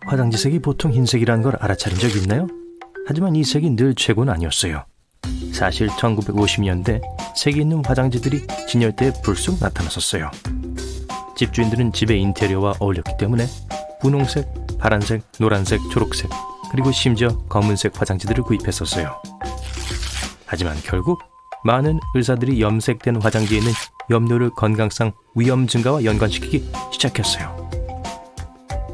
화장지 색이 보통 흰색이라는 걸 알아차린 적 있나요? 하지만 이 색이 늘 최고는 아니었어요. 사실 1950년대 색이 있는 화장지들이 진열대에 불쑥 나타났었어요. 집주인들은 집의 인테리어와 어울렸기 때문에 분홍색, 파란색, 노란색, 초록색, 그리고 심지어 검은색 화장지들을 구입했었어요. 하지만 결국 많은 의사들이 염색된 화장지에 있는 염료를 건강상 위험 증가와 연관시키기 시작했어요.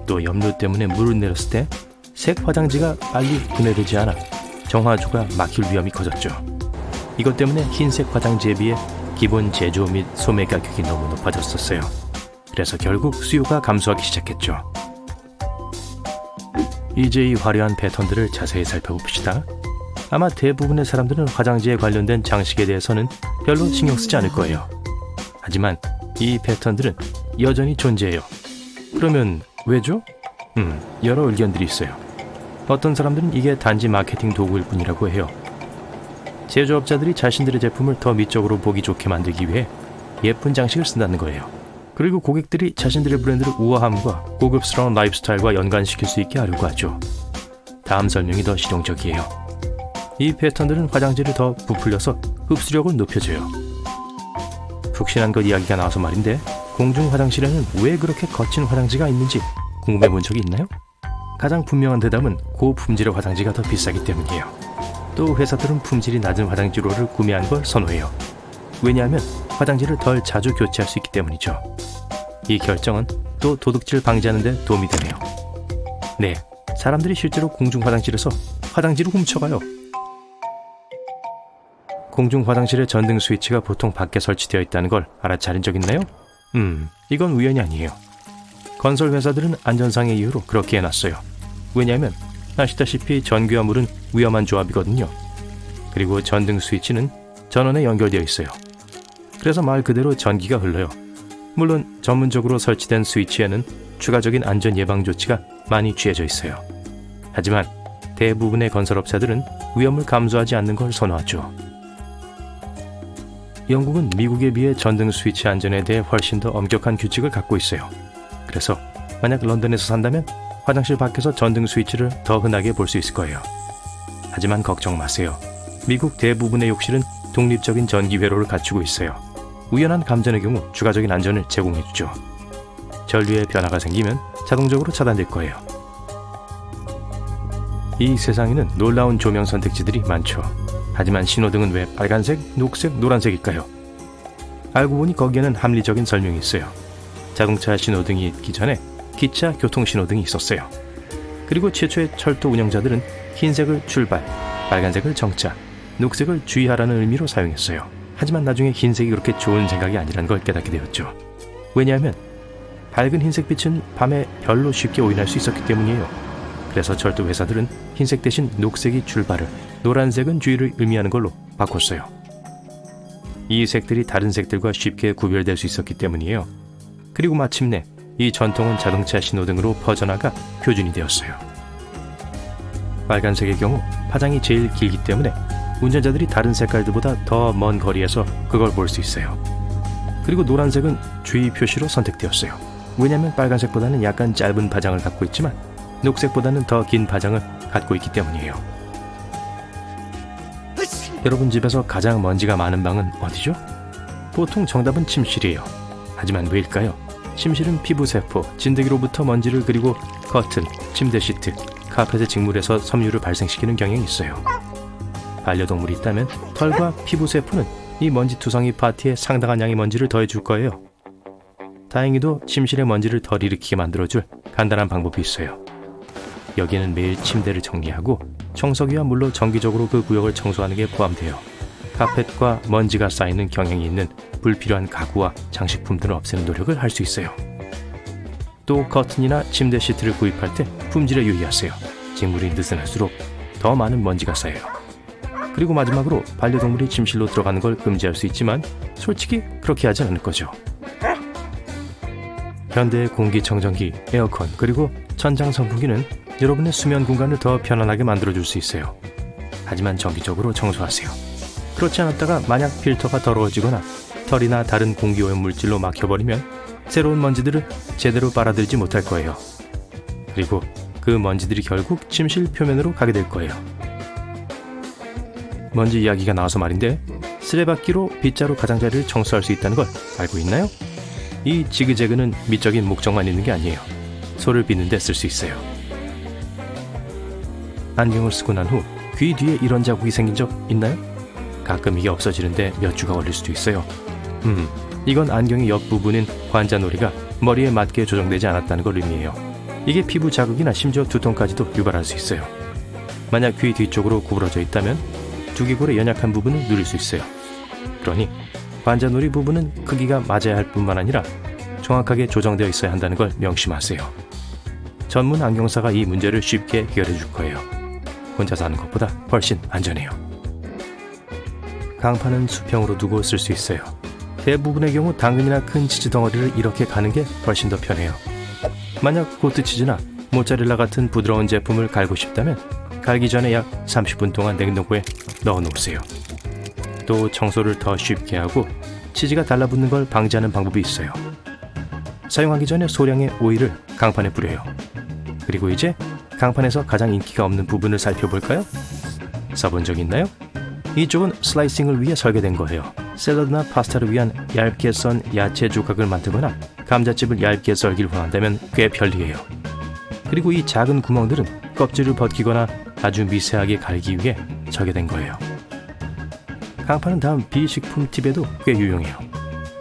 또 염료 때문에 물을 내렸을 때 색 화장지가 빨리 분해되지 않아 정화조가 막힐 위험이 커졌죠. 이것 때문에 흰색 화장지에 비해 기본 제조 및 소매 가격이 너무 높아졌었어요. 그래서 결국 수요가 감소하기 시작했죠. 이제 이 화려한 패턴들을 자세히 살펴봅시다. 아마 대부분의 사람들은 화장지에 관련된 장식에 대해서는 별로 신경 쓰지 않을 거예요. 하지만 이 패턴들은 여전히 존재해요. 그러면 왜죠? 여러 의견들이 있어요. 어떤 사람들은 이게 단지 마케팅 도구일 뿐이라고 해요. 제조업자들이 자신들의 제품을 더 미적으로 보기 좋게 만들기 위해 예쁜 장식을 쓴다는 거예요. 그리고 고객들이 자신들의 브랜드를 우아함과 고급스러운 라이프스타일과 연관시킬 수 있게 하려고 하죠. 다음 설명이 더 실용적이에요. 이 패턴들은 화장지를 더 부풀려서 흡수력을 높여줘요. 푹신한 것 이야기가 나와서 말인데, 공중 화장실에는 왜 그렇게 거친 화장지가 있는지 궁금해 본 적이 있나요? 가장 분명한 대답은 고품질의 화장지가 더 비싸기 때문이에요. 또 회사들은 품질이 낮은 화장지로를 구매하는 걸 선호해요. 왜냐하면 화장지를 덜 자주 교체할 수 있기 때문이죠. 이 결정은 또 도둑질 방지하는 데 도움이 되네요. 네, 사람들이 실제로 공중 화장실에서 화장지를 훔쳐가요. 공중 화장실의 전등 스위치가 보통 밖에 설치되어 있다는 걸 알아차린 적 있나요? 이건 우연이 아니에요. 건설 회사들은 안전상의 이유로 그렇게 해놨어요. 왜냐하면 아시다시피 전기와 물은 위험한 조합이거든요. 그리고 전등 스위치는 전원에 연결되어 있어요. 그래서 말 그대로 전기가 흘러요. 물론 전문적으로 설치된 스위치에는 추가적인 안전 예방 조치가 많이 취해져 있어요. 하지만 대부분의 건설업체들은 위험을 감수하지 않는 걸 선호하죠. 영국은 미국에 비해 전등 스위치 안전에 대해 훨씬 더 엄격한 규칙을 갖고 있어요. 그래서 만약 런던에서 산다면 화장실 밖에서 전등 스위치를 더 흔하게 볼 수 있을 거예요. 하지만 걱정 마세요. 미국 대부분의 욕실은 독립적인 전기 회로를 갖추고 있어요. 우연한 감전의 경우 추가적인 안전을 제공해주죠. 전류에 변화가 생기면 자동적으로 차단될 거예요. 이 세상에는 놀라운 조명 선택지들이 많죠. 하지만 신호등은 왜 빨간색, 녹색, 노란색일까요? 알고 보니 거기에는 합리적인 설명이 있어요. 자동차 신호등이 있기 전에 기차 교통 신호등이 있었어요. 그리고 최초의 철도 운영자들은 흰색을 출발, 빨간색을 정차, 녹색을 주의하라는 의미로 사용했어요. 하지만 나중에 흰색이 그렇게 좋은 생각이 아니라는 걸 깨닫게 되었죠. 왜냐하면 밝은 흰색 빛은 밤에 별로 쉽게 오인할 수 있었기 때문이에요. 그래서 철도 회사들은 흰색 대신 녹색이 출발을, 노란색은 주의를 의미하는 걸로 바꿨어요. 이 색들이 다른 색들과 쉽게 구별될 수 있었기 때문이에요. 그리고 마침내 이 전통은 자동차 신호등으로 퍼져나가 표준이 되었어요. 빨간색의 경우 파장이 제일 길기 때문에 운전자들이 다른 색깔들보다 더 먼 거리에서 그걸 볼 수 있어요. 그리고 노란색은 주의 표시로 선택되었어요. 왜냐하면 빨간색보다는 약간 짧은 파장을 갖고 있지만 녹색보다는 더 긴 파장을 갖고 있기 때문이에요. 여러분 집에서 가장 먼지가 많은 방은 어디죠? 보통 정답은 침실이에요. 하지만 왜일까요? 침실은 피부 세포, 진드기로부터 먼지를 그리고 커튼, 침대 시트, 카펫의 직물에서 섬유를 발생시키는 경향이 있어요. 반려동물이 있다면 털과 피부 세포는 이 먼지 투성이 파티에 상당한 양의 먼지를 더해줄 거예요. 다행히도 침실의 먼지를 덜 일으키게 만들어줄 간단한 방법이 있어요. 여기에는 매일 침대를 정리하고 청소기와 물로 정기적으로 그 구역을 청소하는 게 포함돼요. 카펫과 먼지가 쌓이는 경향이 있는 불필요한 가구와 장식품들을 없애는 노력을 할 수 있어요. 또 커튼이나 침대 시트를 구입할 때 품질에 유의하세요. 직물이 느슨할수록 더 많은 먼지가 쌓여요. 그리고 마지막으로 반려동물이 침실로 들어가는 걸 금지할 수 있지만 솔직히 그렇게 하지 않을 거죠. 현대의 공기청정기, 에어컨, 그리고 천장 선풍기는 여러분의 수면 공간을 더 편안하게 만들어줄 수 있어요. 하지만 정기적으로 청소하세요. 그렇지 않았다가 만약 필터가 더러워지거나 털이나 다른 공기오염 물질로 막혀버리면 새로운 먼지들을 제대로 빨아들이지 못할 거예요. 그리고 그 먼지들이 결국 침실 표면으로 가게 될 거예요. 먼지 이야기가 나와서 말인데 쓰레받기로 빗자루 가장자리를 청소할 수 있다는 걸 알고 있나요? 이 지그재그는 미적인 목적만 있는 게 아니에요. 소를 빗는 데 쓸 수 있어요. 안경을 쓰고 난 후 귀 뒤에 이런 자국이 생긴 적 있나요? 가끔 이게 없어지는데 몇 주가 걸릴 수도 있어요. 이건 안경의 옆부분인 관자놀이가 머리에 맞게 조정되지 않았다는 걸 의미해요. 이게 피부 자극이나 심지어 두통까지도 유발할 수 있어요. 만약 귀 뒤쪽으로 구부러져 있다면 두개골의 연약한 부분을 누릴 수 있어요. 그러니 관자놀이 부분은 크기가 맞아야 할 뿐만 아니라 정확하게 조정되어 있어야 한다는 걸 명심하세요. 전문 안경사가 이 문제를 쉽게 해결해 줄 거예요. 혼자서 하는 것보다 훨씬 안전해요. 강판은 수평으로 두고 쓸 수 있어요. 대부분의 경우 당근이나 큰 치즈 덩어리를 이렇게 가는 게 훨씬 더 편해요. 만약 고트치즈나 모짜렐라 같은 부드러운 제품을 갈고 싶다면 갈기 전에 약 30분 동안 냉동고에 넣어 놓으세요. 또 청소를 더 쉽게 하고 치즈가 달라붙는 걸 방지하는 방법이 있어요. 사용하기 전에 소량의 오일을 강판에 뿌려요. 그리고 이제 강판에서 가장 인기가 없는 부분을 살펴볼까요? 써본 적 있나요? 이쪽은 슬라이싱을 위해 설계된 거예요. 샐러드나 파스타를 위한 얇게 썬 야채 조각을 만들거나 감자칩을 얇게 썰기를 원한다면 꽤 편리해요. 그리고 이 작은 구멍들은 껍질을 벗기거나 아주 미세하게 갈기 위해 설계된 거예요. 강판은 다음 비식품 팁에도 꽤 유용해요.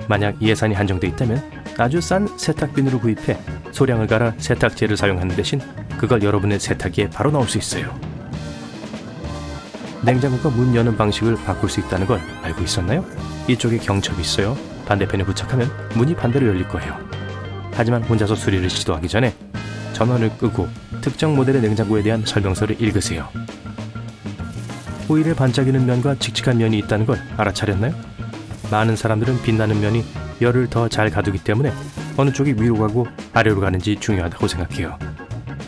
만약 예산이 한정돼 있다면 아주 싼 세탁비누를 구입해 소량을 갈아 세탁제를 사용하는 대신 그걸 여러분의 세탁기에 바로 넣을 수 있어요. 냉장고가 문 여는 방식을 바꿀 수 있다는 걸 알고 있었나요? 이쪽에 경첩이 있어요. 반대편에 부착하면 문이 반대로 열릴 거예요. 하지만 혼자서 수리를 시도하기 전에 전원을 끄고 특정 모델의 냉장고에 대한 설명서를 읽으세요. 호일에 반짝이는 면과 칙칙한 면이 있다는 걸 알아차렸나요? 많은 사람들은 빛나는 면이 열을 더 잘 가두기 때문에 어느 쪽이 위로 가고 아래로 가는지 중요하다고 생각해요.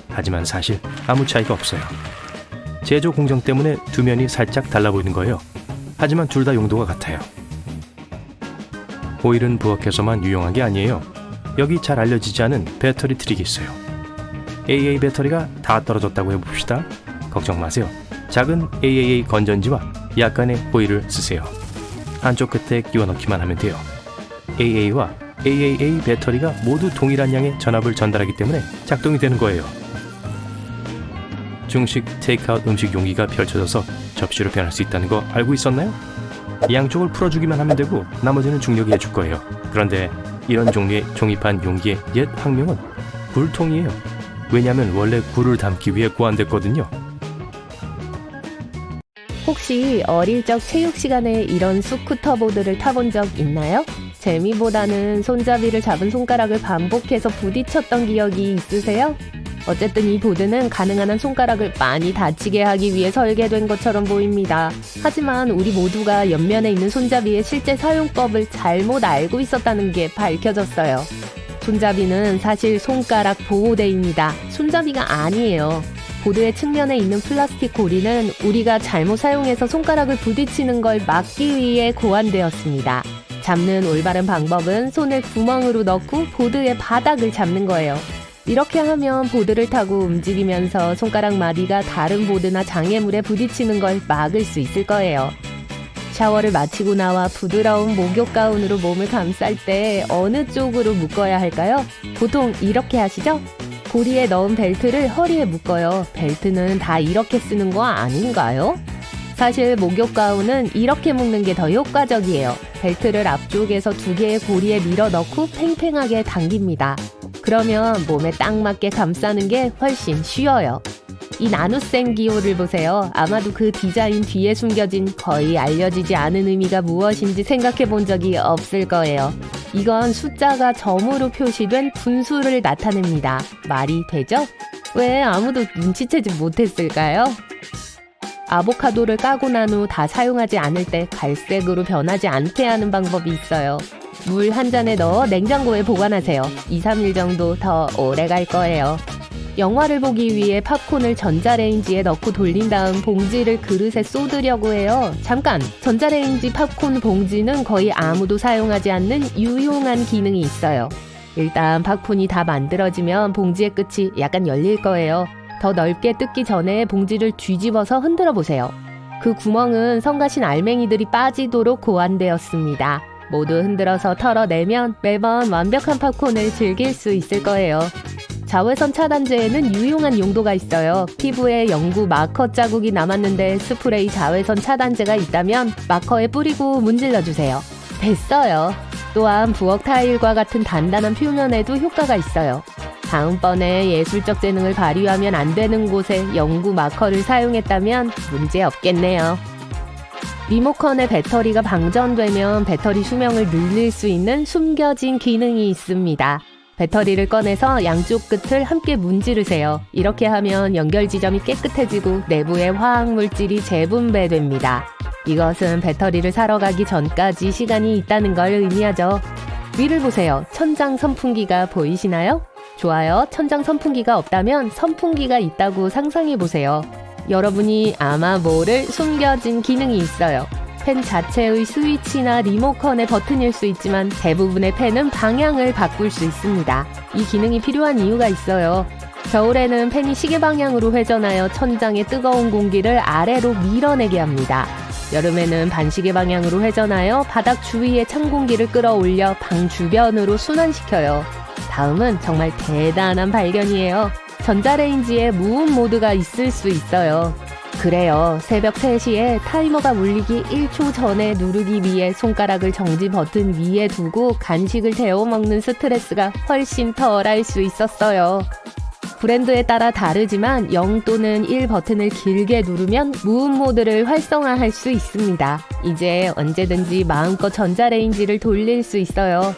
하지만 사실 아무 차이가 없어요. 제조 공정 때문에 두 면이 살짝 달라 보이는 거예요. 하지만 둘 다 용도가 같아요. 호일은 부엌에서만 유용한 게 아니에요. 여기 잘 알려지지 않은 배터리 트릭이 있어요. AA 배터리가 다 떨어졌다고 해봅시다. 걱정 마세요. 작은 AAA 건전지와 약간의 호일을 쓰세요. 한쪽 끝에 끼워 넣기만 하면 돼요. AA와 AAA 배터리가 모두 동일한 양의 전압을 전달하기 때문에 작동이 되는 거예요. 중식 테이크아웃 음식 용기가 펼쳐져서 접시로 변할 수 있다는 거 알고 있었나요? 양쪽을 풀어주기만 하면 되고 나머지는 중력이 해줄 거예요. 그런데 이런 종류의 종이판 용기의 옛 학명은 굴통이에요. 왜냐하면 원래 굴을 담기 위해 고안됐거든요. 혹시 어릴 적 체육 시간에 이런 스쿠터 보드를 타본 적 있나요? 재미보다는 손잡이를 잡은 손가락을 반복해서 부딪혔던 기억이 있으세요? 어쨌든 이 보드는 가능한 한 손가락을 많이 다치게 하기 위해 설계된 것처럼 보입니다. 하지만 우리 모두가 옆면에 있는 손잡이의 실제 사용법을 잘못 알고 있었다는 게 밝혀졌어요. 손잡이는 사실 손가락 보호대입니다. 손잡이가 아니에요. 보드의 측면에 있는 플라스틱 고리는 우리가 잘못 사용해서 손가락을 부딪히는 걸 막기 위해 고안되었습니다. 잡는 올바른 방법은 손을 구멍으로 넣고 보드의 바닥을 잡는 거예요. 이렇게 하면 보드를 타고 움직이면서 손가락 마디가 다른 보드나 장애물에 부딪히는 걸 막을 수 있을 거예요. 샤워를 마치고 나와 부드러운 목욕 가운으로 몸을 감쌀 때 어느 쪽으로 묶어야 할까요? 보통 이렇게 하시죠? 고리에 넣은 벨트를 허리에 묶어요. 벨트는 다 이렇게 쓰는 거 아닌가요? 사실 목욕 가운은 이렇게 묶는 게 더 효과적이에요. 벨트를 앞쪽에서 두 개의 고리에 밀어 넣고 팽팽하게 당깁니다. 그러면 몸에 딱 맞게 감싸는 게 훨씬 쉬워요. 이 나눗셈 기호를 보세요. 아마도 그 디자인 뒤에 숨겨진 거의 알려지지 않은 의미가 무엇인지 생각해 본 적이 없을 거예요. 이건 숫자가 점으로 표시된 분수를 나타냅니다. 말이 되죠? 왜 아무도 눈치채지 못했을까요? 아보카도를 까고 난 후 다 사용하지 않을 때 갈색으로 변하지 않게 하는 방법이 있어요. 물 한 잔에 넣어 냉장고에 보관하세요. 2, 3일 정도 더 오래 갈 거예요. 영화를 보기 위해 팝콘을 전자레인지에 넣고 돌린 다음 봉지를 그릇에 쏟으려고 해요. 잠깐! 전자레인지 팝콘 봉지는 거의 아무도 사용하지 않는 유용한 기능이 있어요. 일단 팝콘이 다 만들어지면 봉지의 끝이 약간 열릴 거예요. 더 넓게 뜯기 전에 봉지를 뒤집어서 흔들어 보세요. 그 구멍은 성가신 알맹이들이 빠지도록 고안되었습니다. 모두 흔들어서 털어내면 매번 완벽한 팝콘을 즐길 수 있을 거예요. 자외선 차단제에는 유용한 용도가 있어요. 피부에 영구 마커 자국이 남았는데 스프레이 자외선 차단제가 있다면 마커에 뿌리고 문질러주세요. 됐어요. 또한 부엌 타일과 같은 단단한 표면에도 효과가 있어요. 다음번에 예술적 재능을 발휘하면 안 되는 곳에 영구 마커를 사용했다면 문제 없겠네요. 리모컨의 배터리가 방전되면 배터리 수명을 늘릴 수 있는 숨겨진 기능이 있습니다. 배터리를 꺼내서 양쪽 끝을 함께 문지르세요. 이렇게 하면 연결 지점이 깨끗해지고 내부의 화학물질이 재분배됩니다. 이것은 배터리를 사러 가기 전까지 시간이 있다는 걸 의미하죠. 위를 보세요. 천장 선풍기가 보이시나요? 좋아요. 천장 선풍기가 없다면 선풍기가 있다고 상상해 보세요. 여러분이 아마 모를 숨겨진 기능이 있어요. 팬 자체의 스위치나 리모컨의 버튼일 수 있지만 대부분의 팬은 방향을 바꿀 수 있습니다. 이 기능이 필요한 이유가 있어요. 겨울에는 팬이 시계 방향으로 회전하여 천장의 뜨거운 공기를 아래로 밀어내게 합니다. 여름에는 반시계 방향으로 회전하여 바닥 주위의 찬 공기를 끌어올려 방 주변으로 순환시켜요. 다음은 정말 대단한 발견이에요. 전자레인지에 무음 모드가 있을 수 있어요. 그래요. 새벽 3시에 타이머가 울리기 1초 전에 누르기 위해 손가락을 정지 버튼 위에 두고 간식을 데워 먹는 스트레스가 훨씬 덜할 수 있었어요. 브랜드에 따라 다르지만 0 또는 1 버튼을 길게 누르면 무음 모드를 활성화할 수 있습니다. 이제 언제든지 마음껏 전자레인지를 돌릴 수 있어요.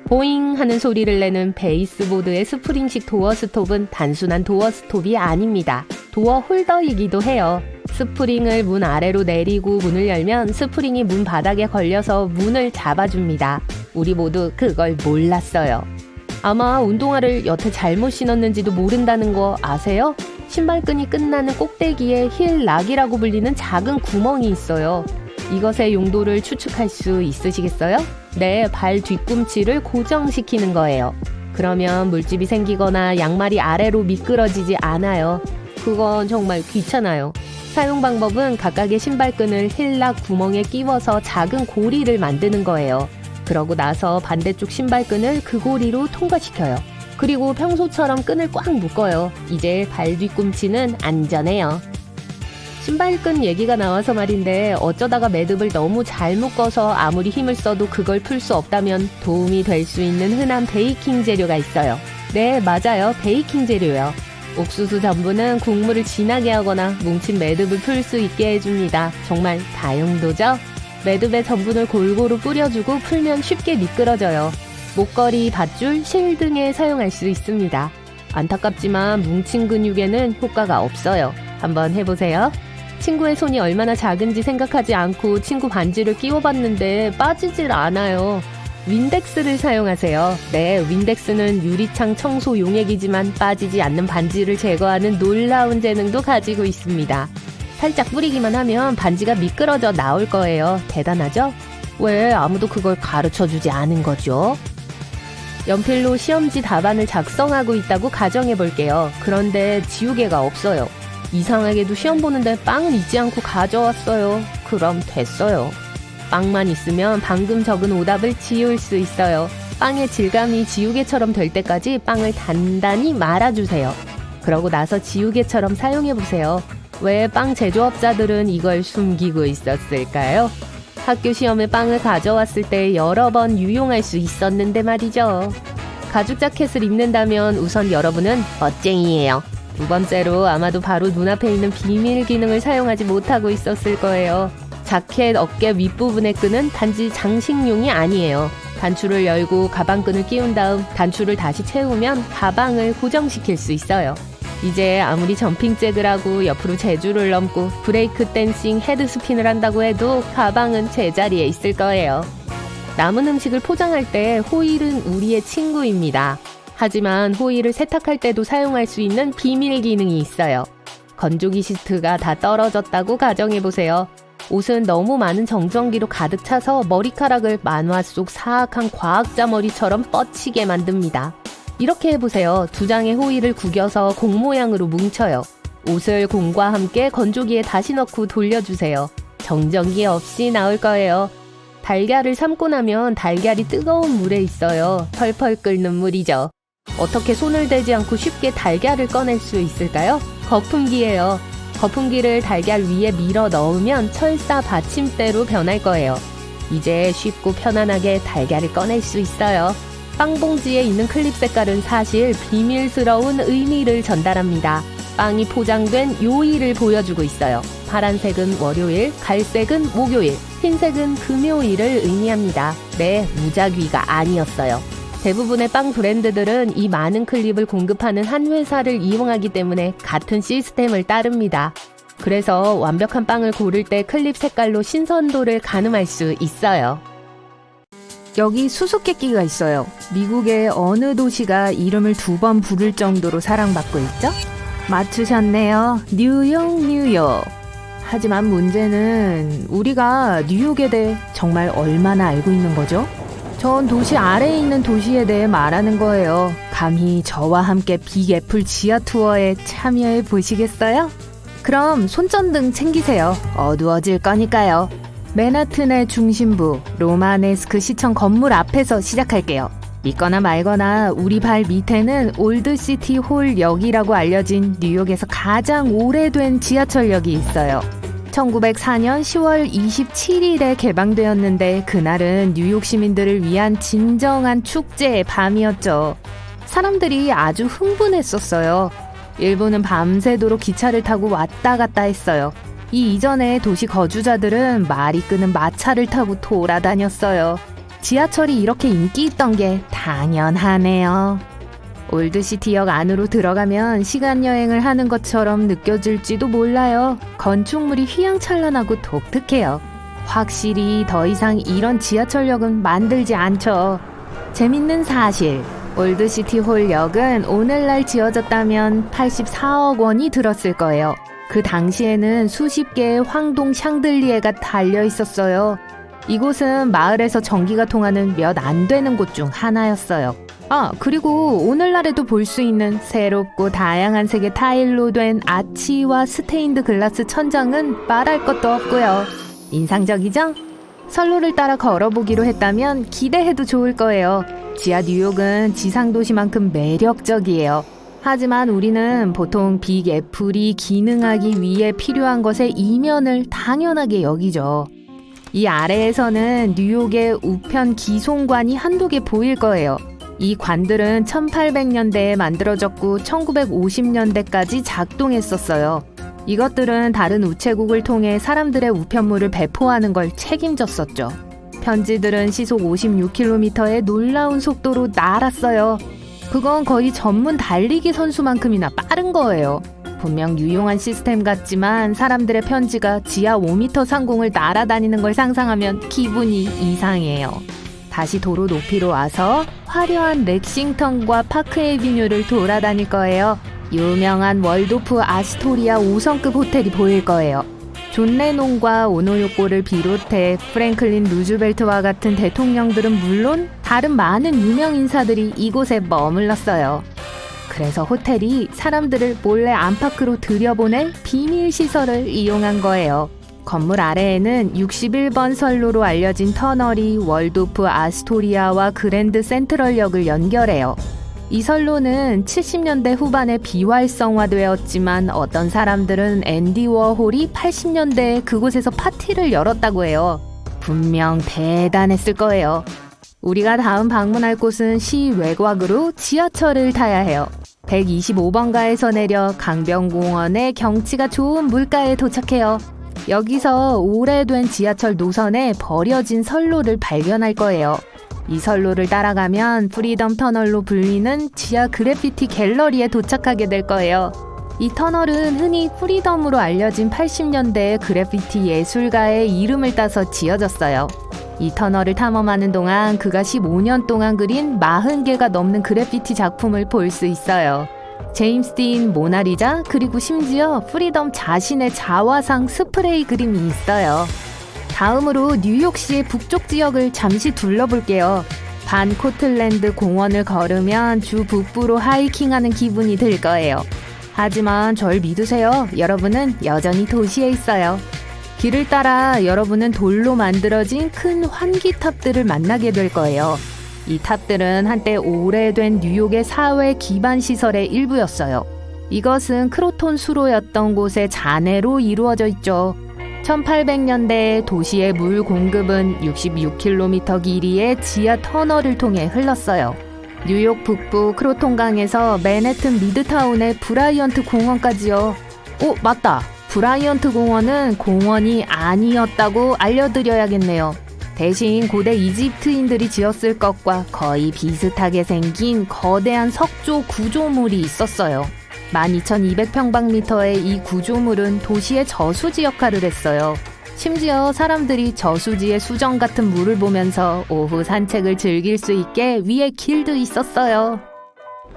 보잉 하는 소리를 내는 베이스보드의 스프링식 도어 스톱은 단순한 도어 스톱이 아닙니다. 도어 홀더이기도 해요. 스프링을 문 아래로 내리고 문을 열면 스프링이 문 바닥에 걸려서 문을 잡아줍니다. 우리 모두 그걸 몰랐어요. 아마 운동화를 여태 잘못 신었는지도 모른다는 거 아세요? 신발끈이 끝나는 꼭대기에 힐락이라고 불리는 작은 구멍이 있어요. 이것의 용도를 추측할 수 있으시겠어요? 네, 발 뒤꿈치를 고정시키는 거예요. 그러면 물집이 생기거나 양말이 아래로 미끄러지지 않아요. 그건 정말 귀찮아요. 사용 방법은 각각의 신발끈을 힐락 구멍에 끼워서 작은 고리를 만드는 거예요. 그러고 나서 반대쪽 신발끈을 그 고리로 통과시켜요. 그리고 평소처럼 끈을 꽉 묶어요. 이제 발 뒤꿈치는 안전해요. 신발끈 얘기가 나와서 말인데 어쩌다가 매듭을 너무 잘 묶어서 아무리 힘을 써도 그걸 풀 수 없다면 도움이 될 수 있는 흔한 베이킹 재료가 있어요. 네, 맞아요. 베이킹 재료요. 옥수수 전분은 국물을 진하게 하거나 뭉친 매듭을 풀 수 있게 해줍니다. 정말 다용도죠? 매듭에 전분을 골고루 뿌려주고 풀면 쉽게 미끄러져요. 목걸이, 밧줄, 실 등에 사용할 수 있습니다. 안타깝지만 뭉친 근육에는 효과가 없어요. 한번 해보세요. 친구의 손이 얼마나 작은지 생각하지 않고 친구 반지를 끼워봤는데 빠지질 않아요. 윈덱스를 사용하세요. 네, 윈덱스는 유리창 청소 용액이지만 빠지지 않는 반지를 제거하는 놀라운 재능도 가지고 있습니다. 살짝 뿌리기만 하면 반지가 미끄러져 나올 거예요. 대단하죠? 왜 아무도 그걸 가르쳐주지 않은 거죠? 연필로 시험지 답안을 작성하고 있다고 가정해 볼게요. 그런데 지우개가 없어요. 이상하게도 시험 보는데 빵은 잊지 않고 가져왔어요. 그럼 됐어요. 빵만 있으면 방금 적은 오답을 지울 수 있어요. 빵의 질감이 지우개처럼 될 때까지 빵을 단단히 말아주세요. 그러고 나서 지우개처럼 사용해보세요. 왜 빵 제조업자들은 이걸 숨기고 있었을까요? 학교 시험에 빵을 가져왔을 때 여러 번 유용할 수 있었는데 말이죠. 가죽 자켓을 입는다면 우선 여러분은 멋쟁이에요. 두 번째로 아마도 바로 눈앞에 있는 비밀 기능을 사용하지 못하고 있었을 거예요. 자켓 어깨 윗부분의 끈은 단지 장식용이 아니에요. 단추를 열고 가방끈을 끼운 다음 단추를 다시 채우면 가방을 고정시킬 수 있어요. 이제 아무리 점핑 잭을 하고 옆으로 제주를 넘고 브레이크 댄싱 헤드스핀을 한다고 해도 가방은 제자리에 있을 거예요. 남은 음식을 포장할 때 호일은 우리의 친구입니다. 하지만 호일을 세탁할 때도 사용할 수 있는 비밀 기능이 있어요. 건조기 시트가 다 떨어졌다고 가정해보세요. 옷은 너무 많은 정전기로 가득 차서 머리카락을 만화 속 사악한 과학자 머리처럼 뻗치게 만듭니다. 이렇게 해보세요. 두 장의 호일을 구겨서 공 모양으로 뭉쳐요. 옷을 공과 함께 건조기에 다시 넣고 돌려주세요. 정전기 없이 나올 거예요. 달걀을 삶고 나면 달걀이 뜨거운 물에 있어요. 펄펄 끓는 물이죠. 어떻게 손을 대지 않고 쉽게 달걀을 꺼낼 수 있을까요? 거품기예요. 거품기를 달걀 위에 밀어 넣으면 철사 받침대로 변할 거예요. 이제 쉽고 편안하게 달걀을 꺼낼 수 있어요. 빵봉지에 있는 클립 색깔은 사실 비밀스러운 의미를 전달합니다. 빵이 포장된 요일을 보여주고 있어요. 파란색은 월요일, 갈색은 목요일, 흰색은 금요일을 의미합니다. 네, 무작위가 아니었어요. 대부분의 빵 브랜드들은 이 많은 클립을 공급하는 한 회사를 이용하기 때문에 같은 시스템을 따릅니다. 그래서 완벽한 빵을 고를 때 클립 색깔로 신선도를 가늠할 수 있어요. 여기 수수께끼가 있어요. 미국의 어느 도시가 이름을 2번 부를 정도로 사랑받고 있죠? 맞추셨네요. 뉴욕, 뉴욕. 하지만 문제는 우리가 뉴욕에 대해 정말 얼마나 알고 있는 거죠? 전 도시 아래에 있는 도시에 대해 말하는 거예요. 감히 저와 함께 빅애플 지하 투어에 참여해 보시겠어요? 그럼 손전등 챙기세요. 어두워질 거니까요. 맨하튼의 중심부 로마네스크 시청 건물 앞에서 시작할게요. 믿거나 말거나 우리 발 밑에는 올드시티 홀역이라고 알려진 뉴욕에서 가장 오래된 지하철역이 있어요. 1904년 10월 27일에 개방되었는데 그날은 뉴욕 시민들을 위한 진정한 축제의 밤이었죠. 사람들이 아주 흥분했었어요. 일부는 밤새도록 기차를 타고 왔다 갔다 했어요. 이 이전에 도시 거주자들은 말이 끄는 마차를 타고 돌아다녔어요. 지하철이 이렇게 인기 있던 게 당연하네요. 올드시티역 안으로 들어가면 시간여행을 하는 것처럼 느껴질지도 몰라요. 건축물이 휘황찬란하고 독특해요. 확실히 더 이상 이런 지하철역은 만들지 않죠. 재밌는 사실, 올드시티 홀역은 오늘날 지어졌다면 84억 원이 들었을 거예요. 그 당시에는 수십 개의 황동 샹들리에가 달려 있었어요. 이곳은 마을에서 전기가 통하는 몇 안 되는 곳 중 하나였어요. 그리고 오늘날에도 볼 수 있는 새롭고 다양한 색의 타일로 된 아치와 스테인드 글라스 천장은 말할 것도 없고요. 인상적이죠? 선로를 따라 걸어보기로 했다면 기대해도 좋을 거예요. 지하 뉴욕은 지상도시만큼 매력적이에요. 하지만 우리는 보통 빅애플이 기능하기 위해 필요한 것의 이면을 당연하게 여기죠. 이 아래에서는 뉴욕의 우편 기송관이 한두 개 보일 거예요. 이 관들은 1800년대에 만들어졌고 1950년대까지 작동했었어요. 이것들은 다른 우체국을 통해 사람들의 우편물을 배포하는 걸 책임졌었죠. 편지들은 시속 56km의 놀라운 속도로 날았어요. 그건 거의 전문 달리기 선수만큼이나 빠른 거예요. 분명 유용한 시스템 같지만 사람들의 편지가 지하 5m 상공을 날아다니는 걸 상상하면 기분이 이상해요. 다시 도로 높이로 와서 화려한 렉싱턴과 파크 에비뉴를 돌아다닐 거예요. 유명한 월도프 아스토리아 5성급 호텔이 보일 거예요. 존 레논과 오노요코를 비롯해 프랭클린 루즈벨트와 같은 대통령들은 물론 다른 많은 유명 인사들이 이곳에 머물렀어요. 그래서 호텔이 사람들을 몰래 안팎으로 들여보낼 비밀 시설을 이용한 거예요. 건물 아래에는 61번 선로로 알려진 터널이 월도프 아스토리아와 그랜드 센트럴역을 연결해요. 이 선로는 70년대 후반에 비활성화되었지만 어떤 사람들은 앤디 워홀이 80년대에 그곳에서 파티를 열었다고 해요. 분명 대단했을 거예요. 우리가 다음 방문할 곳은 시 외곽으로 지하철을 타야 해요. 125번가에서 내려 강변공원의 경치가 좋은 물가에 도착해요. 여기서 오래된 지하철 노선에 버려진 선로를 발견할 거예요. 이 선로를 따라가면 프리덤 터널로 불리는 지하 그래피티 갤러리에 도착하게 될 거예요. 이 터널은 흔히 프리덤으로 알려진 80년대의 그래피티 예술가의 이름을 따서 지어졌어요. 이 터널을 탐험하는 동안 그가 15년 동안 그린 40개가 넘는 그래피티 작품을 볼 수 있어요. 제임스 딘 모나리자, 그리고 심지어 프리덤 자신의 자화상 스프레이 그림이 있어요. 다음으로 뉴욕시의 북쪽 지역을 잠시 둘러볼게요. 반 코틀랜드 공원을 걸으면 주 북부로 하이킹하는 기분이 들 거예요. 하지만 절 믿으세요. 여러분은 여전히 도시에 있어요. 길을 따라 여러분은 돌로 만들어진 큰 환기탑들을 만나게 될 거예요. 이 탑들은 한때 오래된 뉴욕의 사회 기반 시설의 일부였어요. 이것은 크로톤 수로였던 곳의 잔해로 이루어져 있죠. 1800년대 도시의 물 공급은 66km 길이의 지하 터널을 통해 흘렀어요. 뉴욕 북부 크로톤강에서 맨해튼 미드타운의 브라이언트 공원까지요. 오, 맞다. 브라이언트 공원은 공원이 아니었다고 알려드려야겠네요. 대신 고대 이집트인들이 지었을 것과 거의 비슷하게 생긴 거대한 석조 구조물이 있었어요. 12,200평방미터의 이 구조물은 도시의 저수지 역할을 했어요. 심지어 사람들이 저수지의 수정 같은 물을 보면서 오후 산책을 즐길 수 있게 위에 길도 있었어요.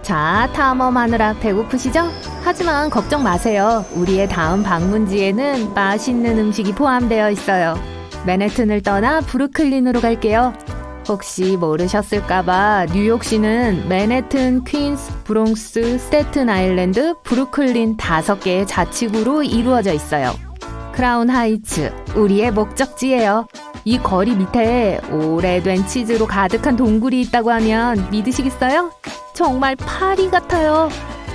자, 탐험하느라 배고프시죠? 하지만 걱정 마세요. 우리의 다음 방문지에는 맛있는 음식이 포함되어 있어요. 맨해튼을 떠나 브루클린으로 갈게요. 혹시 모르셨을까봐 뉴욕시는 맨해튼, 퀸스, 브롱스, 스태튼 아일랜드, 브루클린 5개의 자치구로 이루어져 있어요. 크라운 하이츠, 우리의 목적지예요. 이 거리 밑에 오래된 치즈로 가득한 동굴이 있다고 하면 믿으시겠어요? 정말 파리 같아요.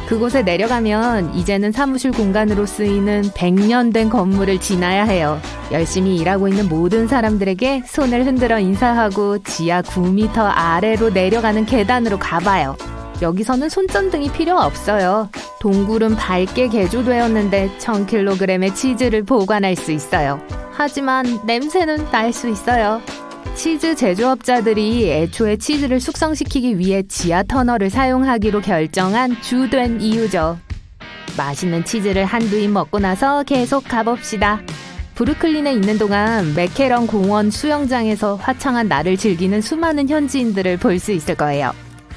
그곳에 내려가면 이제는 사무실 공간으로 쓰이는 100년 된 건물을 지나야 해요. 열심히 일하고 있는 모든 사람들에게 손을 흔들어 인사하고 지하 9m 아래로 내려가는 계단으로 가봐요. 여기서는 손전등이 필요 없어요. 동굴은 밝게 개조되었는데 1000kg의 치즈를 보관할 수 있어요. 하지만 냄새는 날 수 있어요. 치즈 제조업자들이 애초에 치즈를 숙성시키기 위해 지하 터널을 사용하기로 결정한 주된 이유죠. 맛있는 치즈를 한두 입 먹고 나서 계속 가봅시다. 브루클린에 있는 동안 맥케런 공원 수영장에서 화창한 날을 즐기는 수많은 현지인들을 볼 수 있을 거예요.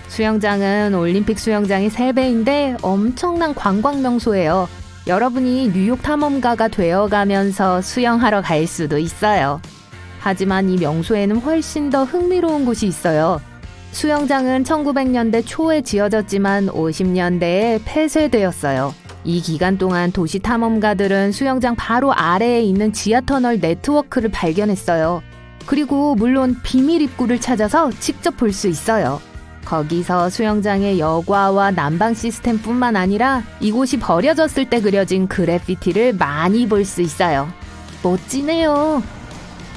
수영장은 올림픽 수영장의 3배인데 엄청난 관광 명소예요. 여러분이 뉴욕 탐험가가 되어가면서 수영하러 갈 수도 있어요. 하지만 이 명소에는 훨씬 더 흥미로운 곳이 있어요. 수영장은 1900년대 초에 지어졌지만 50년대에 폐쇄되었어요. 이 기간 동안 도시 탐험가들은 수영장 바로 아래에 있는 지하터널 네트워크를 발견했어요. 그리고 물론 비밀 입구를 찾아서 직접 볼 수 있어요. 거기서 수영장의 여과와 난방 시스템뿐만 아니라 이곳이 버려졌을 때 그려진 그래피티를 많이 볼 수 있어요. 멋지네요.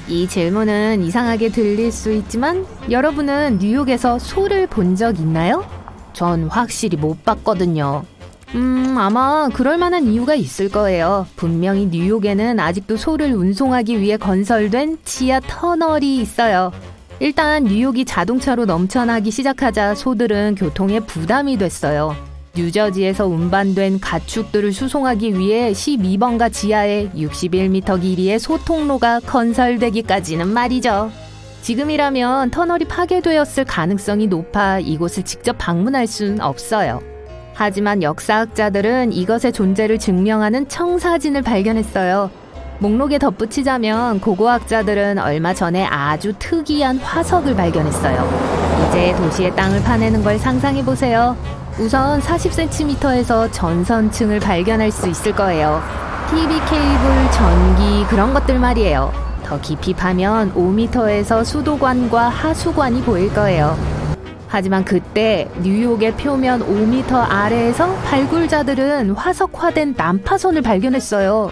이 질문은 이상하게 들릴 수 있지만 여러분은 뉴욕에서 소를 본 적 있나요? 전 확실히 못 봤거든요. 아마 그럴 만한 이유가 있을 거예요. 분명히 뉴욕에는 아직도 소를 운송하기 위해 건설된 지하 터널이 있어요. 일단 뉴욕이 자동차로 넘쳐나기 시작하자 소들은 교통에 부담이 됐어요. 뉴저지에서 운반된 가축들을 수송하기 위해 12번가 지하에 61m 길이의 소통로가 건설되기까지는 말이죠. 지금이라면 터널이 파괴되었을 가능성이 높아 이곳을 직접 방문할 순 없어요. 하지만 역사학자들은 이것의 존재를 증명하는 청사진을 발견했어요. 목록에 덧붙이자면 고고학자들은 얼마 전에 아주 특이한 화석을 발견했어요. 이제 도시의 땅을 파내는 걸 상상해보세요. 우선 40cm에서 전선층을 발견할 수 있을 거예요. TV 케이블, 전기 그런 것들 말이에요. 더 깊이 파면 5m에서 수도관과 하수관이 보일 거예요. 하지만 그때 뉴욕의 표면 5m 아래에서 발굴자들은 화석화된 난파선을 발견했어요.